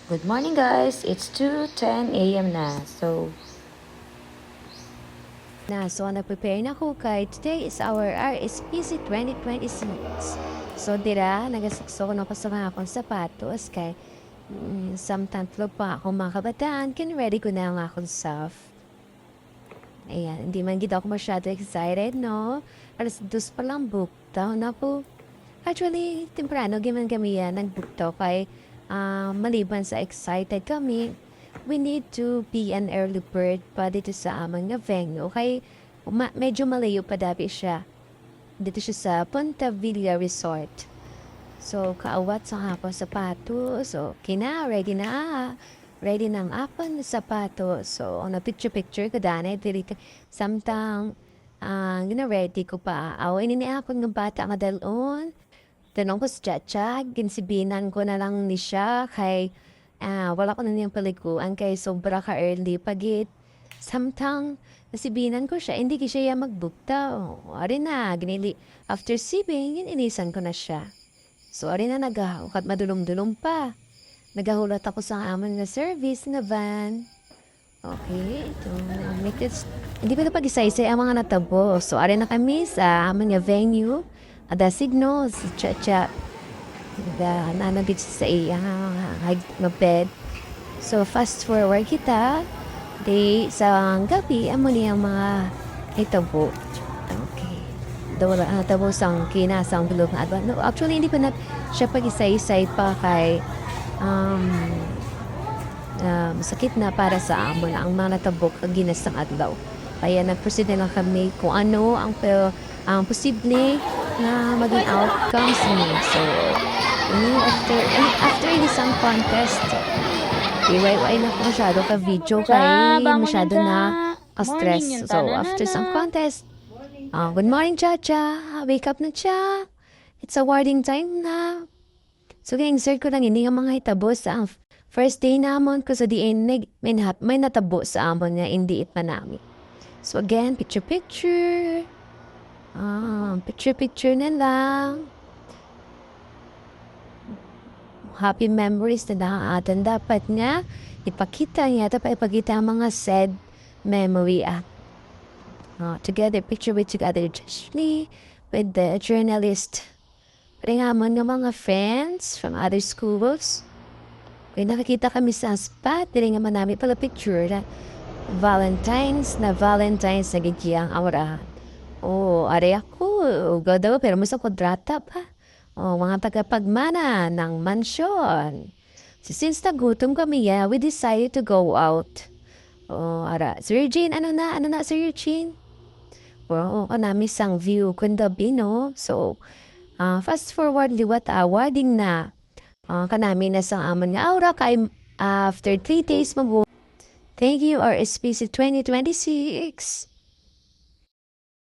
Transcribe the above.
Good morning guys, it's 2:10 a.m. na. Nagprepare na ko kay today is our RSPC 2026. So, dira, nagasakso ko na ko sa mga akong sapatos kay samtantlo pa ako mga kabataan, ready ko na ang akong self. Ayan, hindi man gid ako masyado excited, no? Alas 2 pa lang book daw na po. Actually, temprano giman kami yan, nag-book daw kay maliban sa excited kami, we need to be an early bird pa dito sa aming nga venue. Okay, medyo malayo pa dapat siya. Dito siya sa Punta Villa Resort. So, kaawat sa hapon sapatos. So, ready na. Ready ng apon sapatos. So, on a picture-picture ko dani. Dili samtang, ready ko pa. Away ni ako ng bata nga dalon. Tanong ko sa Chacha, ginsibinan ko na lang ni siya kay wala ko na niyang paliguan kay sobra ka early pagit. Samtang nasibinan ko siya, hindi ko siya magbukta. Ari na, ginili. After sibing, inisan ko na siya. So, ari na nagahukat madulong-dulong pa. Nagahulat ako sa amin na service na van. Okay, ito. Make this, hindi pa ito pag-isa-isa ang mga natabo. So, ari na kami sa amin nga venue. Ada signal sa Chacha. Da nanabit sa iya nga bed. So, fast forward kita. Sa gabi, amo niyang mga itabo. Okay. Dawala tabo sang kinasang bilog nga adwa. No, actually, hindi pa na siya pag-isa-isay pa kay sakit na para sa amo na ang mga natabok ang ginasang adlaw. Kaya nag-proceed na lang kami kung ano ang posible na maging outcomes niya. So, after isang contest, iway na masyado ka video kay masyado na ka-stress. So, after some contest, good morning, Chacha. Wake up na, Cha. It's awarding time na. So, kaya insert ko lang ini ang mga hitabo sa first day namon ko sa diin may natabo sa amon nga hindi pa namin. So, again, picture-picture. Picture-picture na lang. Happy memories na nakakatan. Dapat nga, ipakita niya. Dapat ipakita ang mga sad memory. Together, picture with together. Especially with the journalist. Ringamon ng mga friends from other schools. Kaya nakakita kami sa spot. Ringaman namin pala picture na Valentine's na gigiyang aurahan. Are ako. Gadaw, pero mo sa kwadrata pa. Mga tagapagmana ng mansyon. Since nagutom kami, we decided to go out. Sir Eugene, ano na, Sir Eugene? Kanami sang view kundabi, no? So, fast forward, liwat awarding na. Kanami na sang amon nga aura kay after 3 days mabu. Thank you, RSPC 2026.